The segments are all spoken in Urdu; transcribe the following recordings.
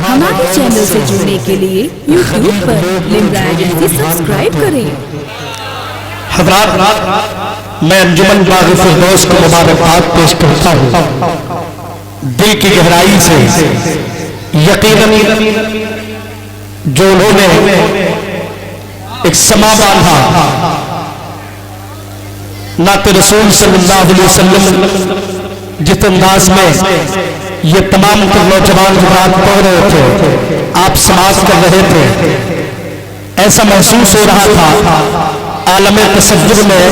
ہمارے چینل سے جڑنے کے لیے یوٹیوب پر لمرا ایجنسی سبسکرائب کریں۔ حضرات، میں انجمن باغ فردوس کو مبارکباد پیش کرتا ہوں دل کی گہرائی سے۔ یقیناً جو انہوں نے ایک سما باندھا نعت رسول صلی اللہ علیہ وسلم، جس انداز میں یہ تمام نوجوان حضرات پڑھ رہے تھے، آپ سماعت کر رہے تھے، ایسا محسوس ہو رہا تھا عالم تصور میں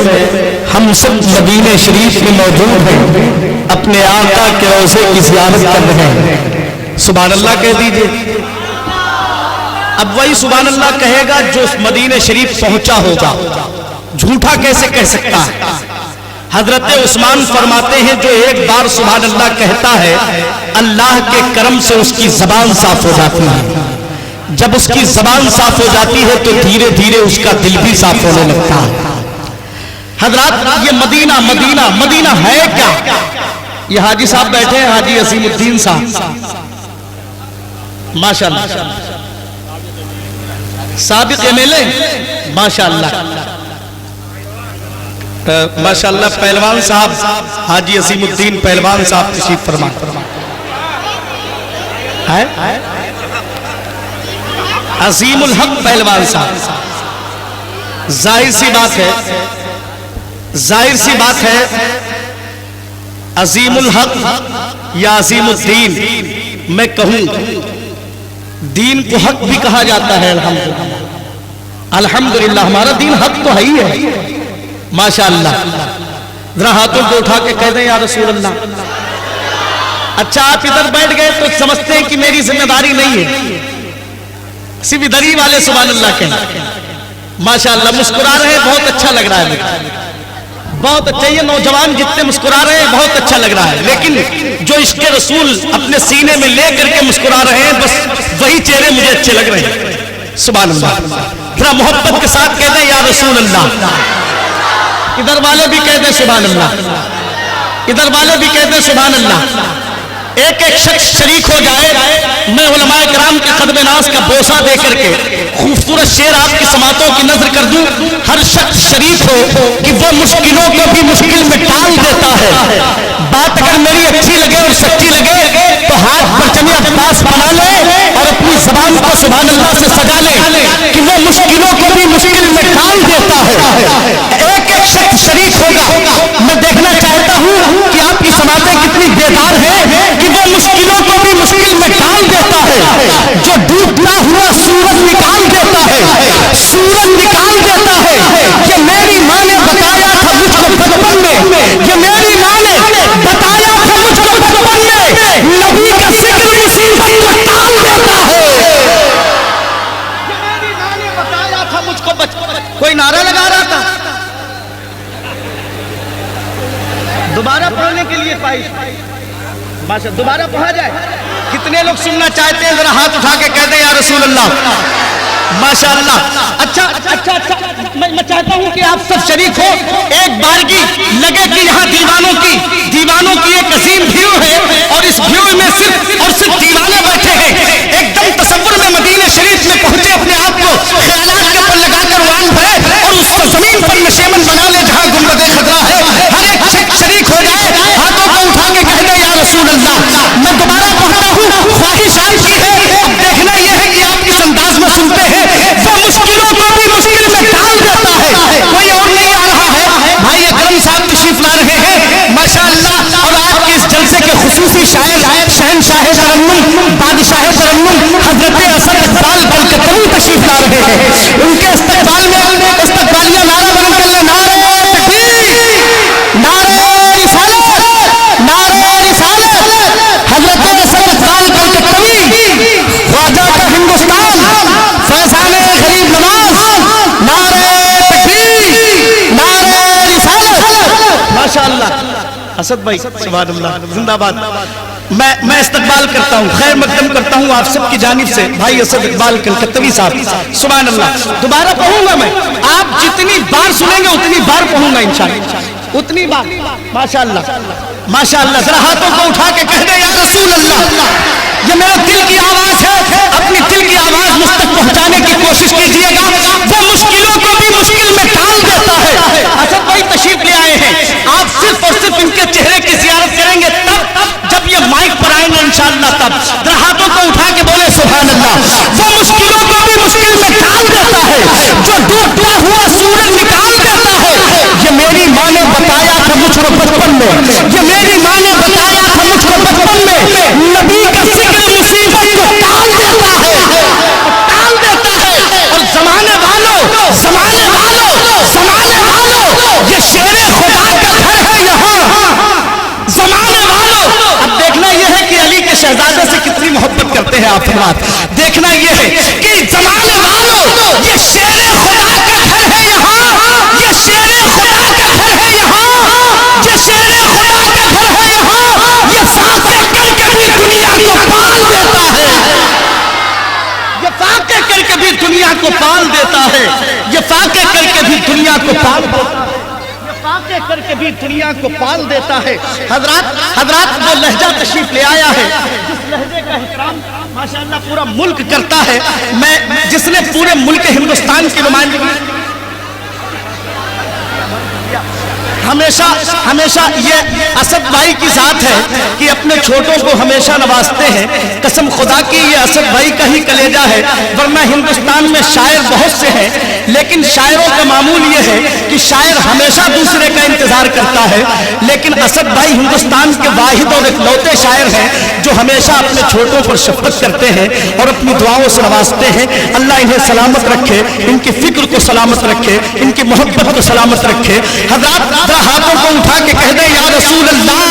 ہم سب مدینہ شریف میں موجود ہیں، اپنے آقا کے روضے کی زیارت کر رہے ہیں۔ سبحان اللہ کہہ دیجئے۔ اب وہی سبحان اللہ کہے گا جو مدینہ شریف پہنچا ہوگا، جھوٹا کیسے کہہ سکتا ہے؟ حضرت عثمان فرماتے ہیں جو ایک بار سبحان اللہ کہتا ہے، اللہ کے کرم سے اس کی زبان صاف ہو جاتی ہے۔ جب اس کی زبان صاف ہو جاتی ہے تو دھیرے دھیرے اس کا دل بھی صاف ہونے لگتا ہے۔ حضرات، یہ مدینہ مدینہ مدینہ ہے کیا؟ یہ حاجی صاحب بیٹھے ہیں، حاجی عظیم الدین صاحب، ماشاءاللہ سابق MLA، ماشاءاللہ ماشاءاللہ پہلوان صاحب، حاجی عظیم الدین پہلوان صاحب تشریف فرما ہے، عظیم الحق پہلوان صاحب۔ ظاہر سی بات ہے، ظاہر سی بات ہے، عظیم الحق یا عظیم الدین، میں کہوں دین کو حق بھی کہا جاتا ہے۔ الحمدللہ ہمارا دین حق تو ہے ہی ہے، ماشاءاللہ۔ ذرا ہاتھوں کو اٹھا کے کہہ دیں یا رسول اللہ۔ اچھا، آپ ادھر بیٹھ گئے تو سمجھتے ہیں کہ میری ذمہ داری نہیں ہے، صرف ادھر ہی والے سبحان اللہ کہیں۔ ماشاءاللہ مسکرا رہے ہیں، بہت اچھا لگ رہا ہے مجھے، بہت اچھا۔ یہ نوجوان جتنے مسکرا رہے ہیں بہت اچھا لگ رہا ہے، لیکن جو عشق رسول اپنے سینے میں لے کر کے مسکرا رہے ہیں، بس وہی چہرے مجھے اچھے لگ رہے ہیں۔ سبحان اللہ، ذرا محبت کے ساتھ کہہ دیں یا رسول اللہ۔ ادھر والے بھی کہہ دیں سبحان اللہ، ادھر والے بھی کہہ دیں سبحان اللہ۔ ایک ایک شخص شریک ہو جائے، میں علماء کرام کے قدم ناز کا بوسہ دے کر کے خوبصورت شعر آپ کی سماعتوں کی نظر کر دوں۔ ہر شخص شریک ہو کہ وہ مشکلوں کو بھی مشکل میں ٹال دیتا ہے۔ بات اگر میری اچھی لگے اور سچی لگے تو ہاتھ پر جمع عباس بنا لے اور اپنی زبان کو سبحان اللہ سے سجا لے کہ وہ مشکلوں کو بھی مشکل میں ٹال دیتا ہے۔ ایک ایک شخص شریک ہوگا، میں دیکھنا چاہتا ہوں کہ آپ کی سماعتیں کتنی بیدار ہیں کہ وہ مشکلوں کو بھی مشکل میں ٹال دیتا ہے۔ جو ڈوبتا ہوا سورج نکال دیتا ہے، سورج نکال دیتا ہے۔ یہ میری ماں نے بتایا تھا مجھ کو بچپن میں، یہ میری ماں نے بتایا تھا مجھ کو بچپن میں، نبی کا ذکر مصیبت کو ٹال دیتا ہے۔ یہ میری ماں نے بتایا تھا مجھ کو بچپن میں۔ کوئی نعرہ لگا رہا تھا، دوبارہ پڑھنے کے لیے خواہش، باشا دوبارہ پڑھا جائے۔ کتنے لوگ سننا چاہتے ہیں؟ ذرا ہاتھ اٹھا کے کہہ دیں یا رسول اللہ، ماشاءاللہ۔ اچھا اچھا اچھا، میں چاہتا ہوں کہ آپ سب شریک ہو، ایک بارگی لگے کہ یہاں دیوانوں کی ایک عظیم بھیڑ ہے، اور اس بھیڑ میں صرف دیوانے بیٹھے ہیں۔ ایک دم تصور میں مدینہ شریف میں پہنچے، اپنے آپ کو خیالات کے پر لگا کر وان بھرے اور اس زمین پر نشیمن بنا لے جہاں گنبد خضرا ہے۔ ہر ایک شخص شریک ہو جائے، ہاتھوں کو اٹھا کے کہہ دیں یا رسول اللہ۔ میں دوبارہ پڑھتا ہوں، خواہش آپ کی ہے، اب دیکھنا یہ ہے کہ آپ کس انداز میں سنتے ہیں۔ وہ مشکلوں کو بھی مشکل میں ڈال دیتا ہے۔ کوئی اور نہیں آ رہا ہے، بھائی اکرم صاحب تشریف لا رہے ہیں، ماشاءاللہ۔ اور آج کے اس جلسے کے خصوصی شاعر، شہنشاہ ترنم، بادشاہ ترنم، حضرت اسد اقبال کلکتوی تشریف لا رہے ہیں۔ ان کے استقبال میں استقبالیہ نعرہ بلند کر لیں، نعرہ تکبیر، نعرہ رسالت، نعرہ رسالت۔ حضرت اسد اقبال کلکتوی، خواجہ کا ہندوستان، فیضان غریب نواز، نعرہ تکبیر، نعرہ رسالت، ماشاءاللہ۔ اسد بھائی سبحان اللہ، زندہ باد۔ میں استقبال کرتا ہوں، خیر مقدم کرتا ہوں آپ سب کی جانب سے بھائی اسد اقبال کلکتوی صاحب، سبحان اللہ۔ دوبارہ پڑھوں گا میں، آپ جتنی بار سنیں گے اتنی بار پڑھوں گا انشاءاللہ، اتنی بار، ماشاءاللہ ماشاءاللہ۔ ذرا ہاتھوں کو اٹھا کے کہہ دیں یا رسول اللہ۔ یہ میرے دل کی آواز ہے، ہاتھوں کو اٹھا کے بولے سبحان اللہ. وہ مشکلوں کو بھی مشکل میں ڈال دیتا ہے, جو ڈوبتا ہوا سورج نکال دیتا ہے. یہ میری ماں نے بتایا تھا مجھ کو بچپن میں, یہ میری ماں نے بتایا تھا مجھ کو بچپن میں, نبی کا ذکر مصیبت کو ٹال دیتا ہے, ٹال دیتا ہے. اور زمانے والوں, زمانے والوں, زمانے والوں, یہ شیر خدا کا گھر ہے یہاں. زمانے والوں, اب دیکھنا یہ ہے کہ علی کے شہزادے سے کتنی محبت کرتے ہیں آپ فرمات. دیکھنا یہ ہے کہ زمانے والوں, یہ شیر خدا کا گھر ہے یہاں, یہ شیر خدا کا گھر ہے یہاں, یہ شیر خدا کا گھر ہے یہاں. یہ فاتح کر کے بھی دنیا کو پال دیتا ہے, یہ فاتح کر کے بھی دنیا کو پال دیتا ہے, یہ فاتح کر کے بھی دنیا کو پال دیتا ہے, واقع کر کے بھی دنیا کو پال دیتا ہے. حضرات وہ لہجہ تشریف لے آیا ہے جس لہجے کا احترام ماشاءاللہ پورا ملک کرتا ہے. میں جس نے پورے ملک ہندوستان کی نمائندگی ہمیشہ یہ اسد بھائی کی ذات ہے کہ اپنے چھوٹوں کو ہمیشہ نوازتے ہیں. قسم خدا کی یہ اسد بھائی کا ہی کلیجہ ہے, ورنہ ہندوستان میں شاعر بہت سے ہیں, لیکن شاعروں کا معمول یہ ہے کہ شاعر ہمیشہ دوسرے کا انتظار کرتا ہے. لیکن اسد بھائی ہندوستان کے واحد اور اکلوتے شاعر ہیں جو ہمیشہ اپنے چھوٹوں پر شفقت کرتے ہیں اور اپنی دعاؤں سے نوازتے ہیں. اللہ انہیں سلامت رکھے, ان کی فکر کو سلامت رکھے, ان کی محبت کو سلامت رکھے. حضرات ہاتھوں کو اٹھا کے کہہ دیں یا رسول اللہ,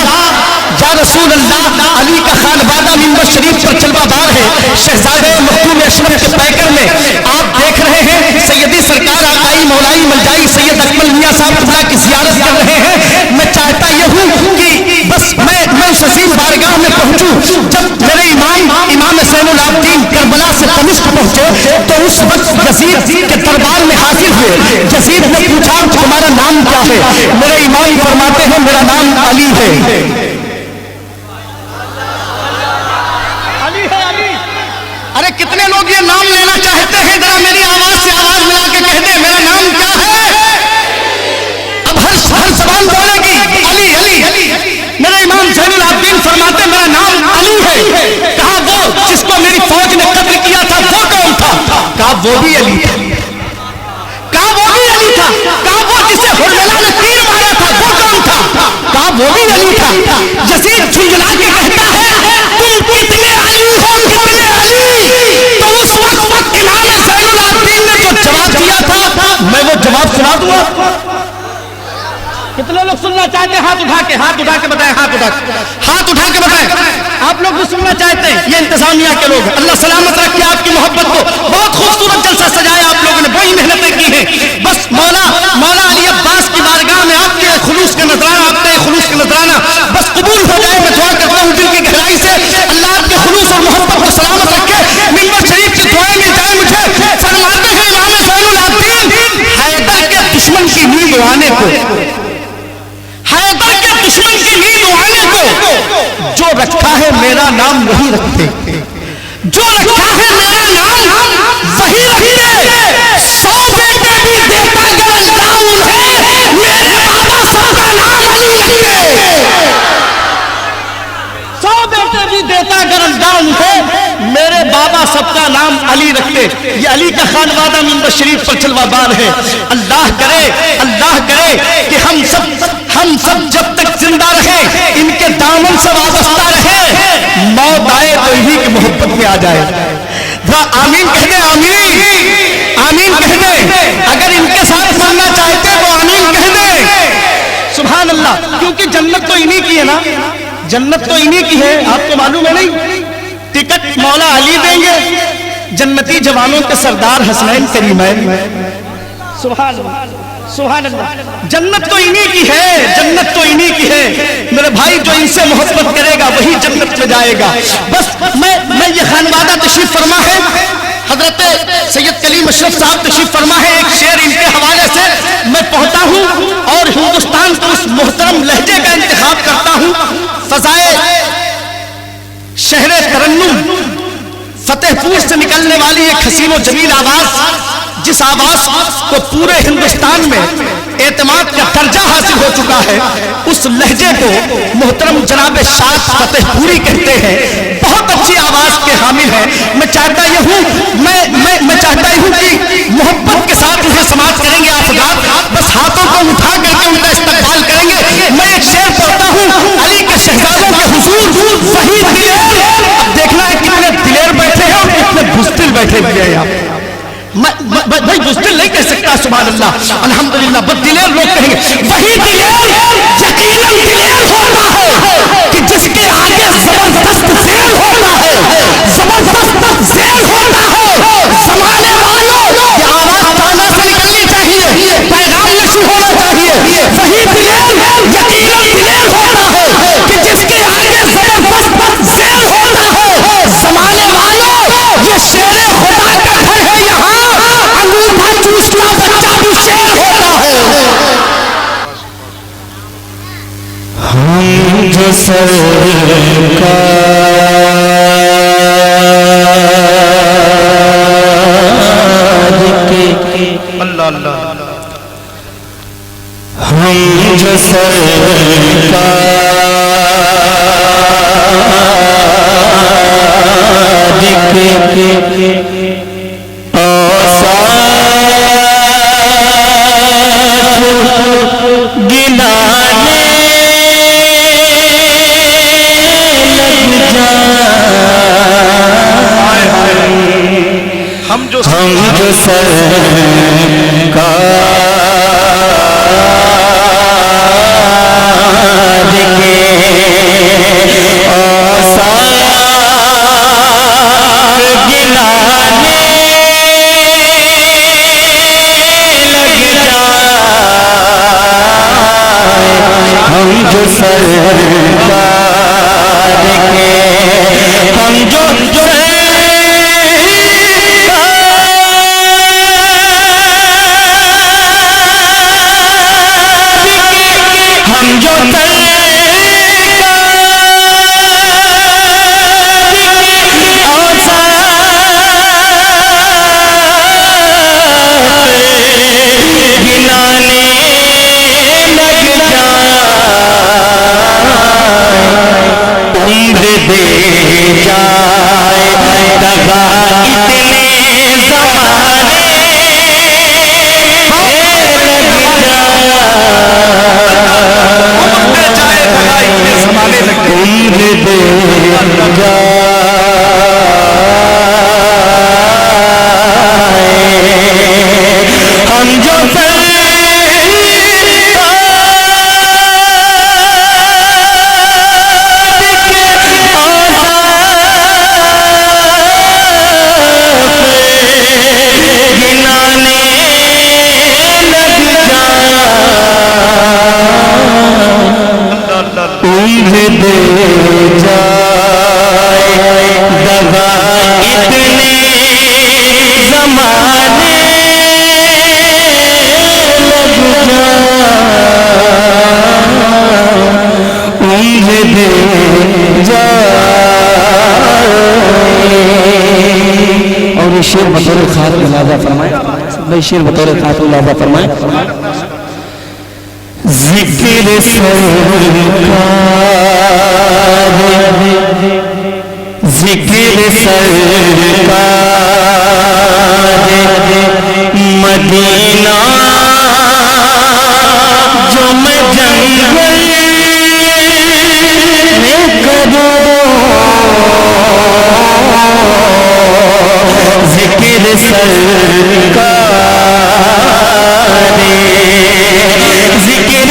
یا رسول اللہ. علی کا خانوادہ منبر شریف پر جلوہ بار ہے. شہزادے مختوم اشرف کے پیکر میں آپ دیکھ رہے ہیں سیدی سرکار آقائی مولائی ملجائی سید اکمل میاں صاحب خدا کی زیارت کر رہے ہیں. میں چاہتا یہ ہوں کہ بس میں اس عظیم بارگاہ میں پہنچوں. جب میرے امام حسین العابدین کربلا سے دمشق پہنچے تو اس وقت یزید کے دربار میں حاضر ہوئے. یزید نے پوچھا تمہارا نام کیا ہے؟ میرے امام فرماتے ہیں میرا نام علی ہے. علی ہے, علی. ارے کتنے لوگ یہ نام لینا چاہتے ہیں؟ ذرا میری آواز سے آواز ملا کے کہہ دیں میرا نام کیا ہے. اب ہر زبان بولے گی علی علی. میرے امام زین العابدین فرماتے میرا نام علی ہے. کہا وہ جس کو میری فوج نے قتل کیا تھا وہ کون تھا؟ کہا وہ بھی علی تھا. کہا وہ بھی علی تھا. کہا وہ جسے حرملہ نے تیر مارا تھا وہ کون تھا؟ کہا وہ بھی علی تھا. یزید جھنجھلا کے کہتا ہے تم کتنے علی ہو, کتنے علی. تو اس وقت امام زین العابدین نے جو جواب دیا تھا میں وہ جواب سنا دوں گا. کتنے لوگ سننا چاہتے ہیں؟ ہاتھ اٹھا کے بتائیں, ہاتھ اٹھا کے بتائیں. آپ لوگ بھی سننا چاہتے ہیں؟ یہ انتظامیہ کے لوگ, اللہ سلامت رکھے آپ کی محبت کو. بہت خوبصورت جلسہ سجایا آپ لوگوں نے, بڑی محنتیں کی ہیں. بس مولا علی عباس کی بارگاہ میں آپ کے خلوص کا نذرانہ, آپ کا خلوص کا نذرانہ بس قبول ہو جائے. میں دعا کرتا ہوں دل کی گہرائی سے اللہ آپ کے خلوص اور محبت کو سلامت رکھے. منبر شریف کی دعائیں مل جائیں مجھے. فرماتے ہیں امام زین العابدین حیدر کے دشمن کی نیند اڑانے کو, حیدر کے دشمن کی نیند اڑانے کو جو رکھا ہے میرا نام وہی رکھتے, جو رکھا ہے میرا نام وہی رکھتے. 100 بیٹے بھی دیتا گر اللہ انہیں, میرے بابا سب کا نام علی رکھتے. 100 بیٹے بھی دیتا گر اللہ انہیں, میرے بابا سب کا نام علی رکھتے. یہ علی کا خانوادہ منبر شریف پر جلوہ بار ہے. اللہ کرے کہ ہم سب جب تک زندہ رہے ان کے دامن سے وابستہ رہے, موت آئے تو انہی کی محبت میں آ جائے. آمین کہہ دیں, آمین کہہ دیں. اگر ان کے ساتھ مرنا چاہتے تو آمین کہہ دیں. سبحان اللہ. کیونکہ جنت تو انہی کی ہے نا, جنت تو انہی کی ہے. آپ کو معلوم ہے نہیں, ٹکٹ مولا علی دیں گے, جنتی جوانوں کے سردار حسنین کریمین. سبحان اللہ, سبحان اللہ. جنت تو انہی کی ہے, جنت تو انہی کی ہے. میرے بھائی جو ان سے محبت کرے گا وہی جنت میں جائے گا. بس میں یہ خانوادہ تشریف فرما ہے, حضرت سید کلیم اشرف صاحب تشریف فرما ہے. ایک شعر ان کے حوالے سے میں پڑھتا ہوں اور ہندوستان کو اس محترم لہجے کا انتخاب کرتا ہوں. فضائے شہر ترنم فتح پور سے نکلنے والی ایک حسین و جمیل آواز, جس آواز کو پورے ہندوستان میں اعتماد کا درجہ حاصل ہو چکا ہے, اس لہجے کو محترم جناب شاد فتح پوری کہتے ہیں. بہت اچھی آواز کے حامل ہیں. میں چاہتا یہ ہوں میں چاہتا ہی ہوں کہ محبت کے ساتھ انہیں سماعت کریں گے آپ حضرات. بس ہاتھوں کو اٹھا کر کے ان کا استقبال کریں گے. میں ایک شعر پڑھتا ہوں علی کے شہزادوں کے حضور وہی دلیر. اب دیکھنا ہے کتنے دلیر بیٹھے ہیں اور کتنے بزدل بیٹھے ہوئے ہیں یہاں. بھائی بزدل نہیں کہہ سکتا سبحان اللہ الحمدللہ, بس دلیر لوگ کہیں گے. وہی دلیر یقیناً دلیر ہونا ہے کہ جس کے آگے زبردست ذیل ہونا ہے, زبردست ذیل ہونا ہے. زمانے والوں یہ آواز تانا سے نکلنی چاہیے, پیغام نشر ہونا چاہیے. وہی دلیر یقیناً دلیر ہونا ہے کہ جس کے آگے زبردست ذیل ہونا ہے. زمانے والوں یہ شیر خدا کا گھر ہے, یہاں انگوٹھا چوسنا بچہ بھی شیر ہوتا ہے. ہم جو سرکار کے اللہ اللہ ہم جو سرکار کے ہم جو سرکار کے آثار گنانے لگ جائیں. ہم جو سرکار کے ہم جو شیر بطور خاتون لازہ فرمائیں. بھائی شیر بطور خاتون لازہ فرمائیں. ذکر سرکار ذکر سرکار مدینہ جو میں جنگل میں کروں. ذکر سرکار ذکر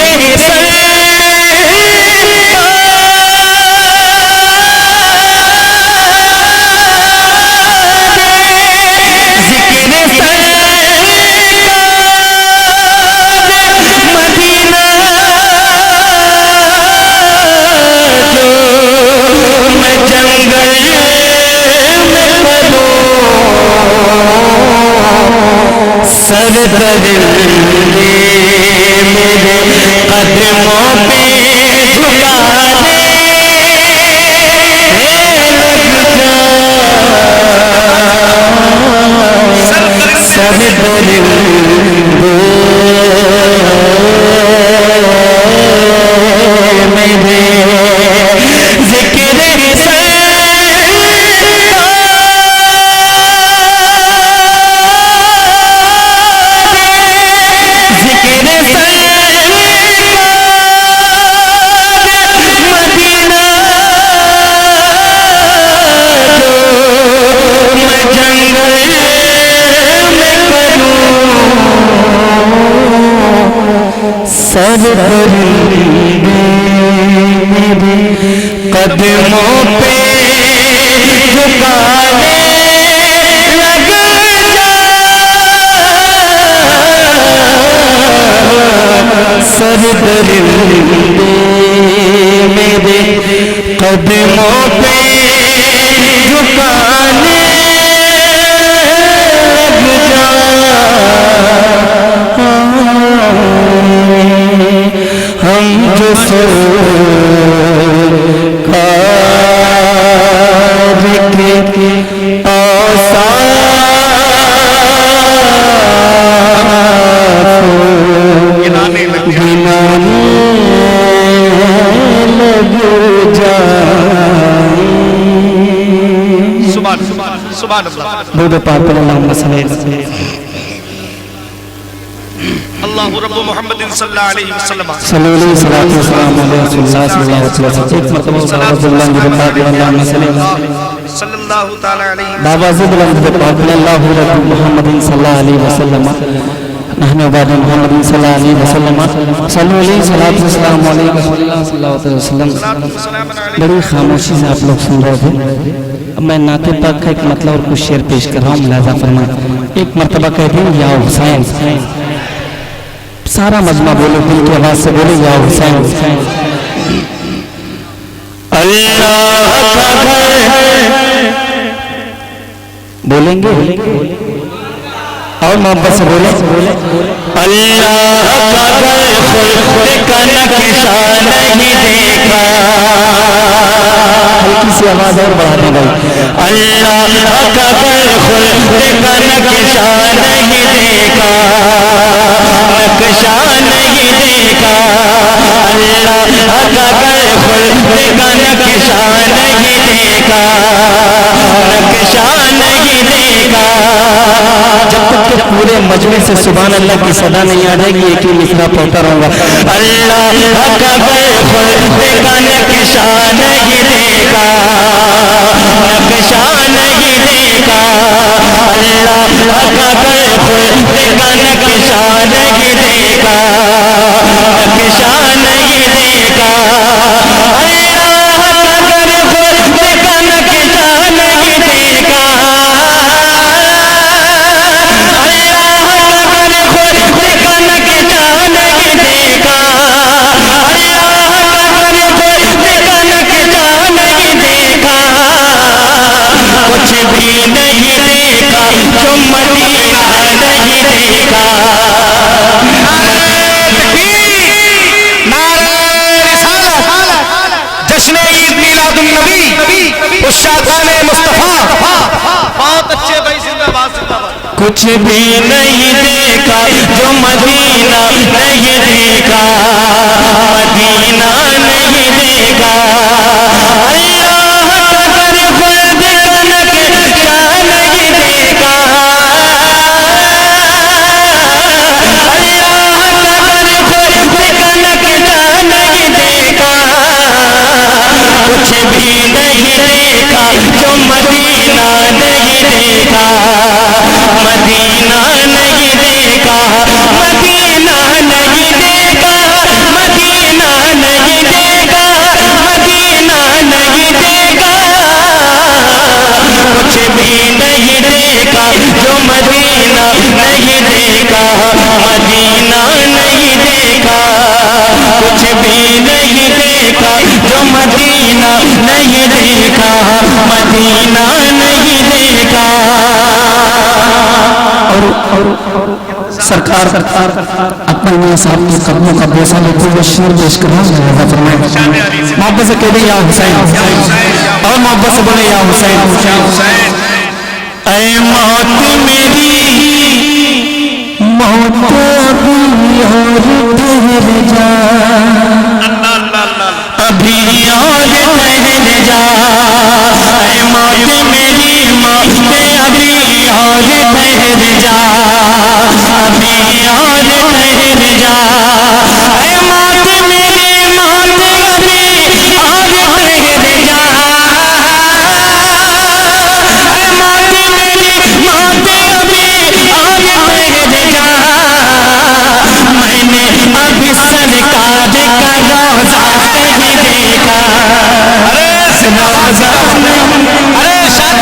درندے میرے قدموں پہ جھکانے لگ جائیں ہم جو سرکار کے آثار گنانے لگ جائیں سبحان اللہ درود پاک پر اللہم صلی اللہ علیہ وسلم اللہ رب محمد صلی اللہ علیہ وسلم صلی اللہ علیہ وسلم علیہ رسول اللہ صلی اللہ علیہ وسلم ایک مرتبہ رضی اللہ عنہ پاک اللہم صلی اللہ تعالی علیہ بابا زد الحمد پاک اللہ رب محمد صلی اللہ علیہ وسلم نحن عباد محمد صلی اللہ علیہ وسلم صلی اللہ علیہ وسلم صلی اللہ علیہ وسلم بڑی خاموشی سے آپ لوگ سن رہے تھے اب میں نعت پاک کا ایک مطلب اور کچھ شعر پیش کر رہا ہوں ملاحظہ فرمائیں ایک مرتبہ کہتے ہیں یا حسین سارا مجمع بولے دل کی آواز سے بولے یا حسین اللہ کا گھر بولیں گے اور محبت سے بولیں اللہ کا گھر خلق کا نقشہ نہیں دیکھا ہلکی سی آواز اور بڑھا دیں بھائی اللہ کا گھر خلق کا نقشہ نہیں دیکھا نقشہ نہیں دیکھا اللہ کا گھر خلق کا نقشہ نہیں دیکھا نقشہ نہیں دیکھا جب تک کہ پورے مجمع سے سبحان اللہ کی صدا نہیں آ جائے گی ایک ہی مصرع پڑھتا رہوں گا اللہ کا گھر خلق کا نقشہ نہیں دیکھا نقشہ نہیں دیکھا اللہ کا گھر خلق کا نقشہ نہیں دیکھا نقشہ نہیں دیکھا اللہ کا گھر خلق کا نقشہ نہیں دیکھا کچھ بھی نہیں دیکھا جو مدینہ نہیں دیکھا جشن عید میلاد النبی اشاقان مصطفیٰ بہت اچھے بھائی زندہ باد زندہ باد کچھ بھی نہیں دیکھا جو مدینہ نہیں دیکھا مدینہ نہیں دیکھا اللہ کا گھر خلد کا نقشہ نہیں دیکھا کچھ بھی نہیں دیکھا جو مدینہ نہیں دیکھا مدینہ نہیں دیکھا مدینہ نہیں دیکھا مدینہ نہیں دیکھا مدینہ نہیں دیکھا کچھ بھی نہیں دیکھا جو مدینہ نہیں دیکھا مدینہ نہیں دیکھا کچھ بھی نہیں دیکھا جو مدینہ نہیں دیکھا مدینہ نہیں دیکھا اور سرکار اپنے میاں صاحب کے قدموں کا بوسہ لیتے ہوئے شعر پیش کر رہا ہے محبت سے کہہ دیں یا حسین اور محبت سے بولے یا حسین اے موت میری موت ابھی اور ٹھہر جا ابھی اور ٹھہر جا اے موت میری موت ابھی اور ٹھہر جا ابھی اور ٹھہر جا اے موت میری موت ابھی اور ٹھہر جا میں نے ابھی سرکار کا روزہ نہیں دیکھا ارے شاد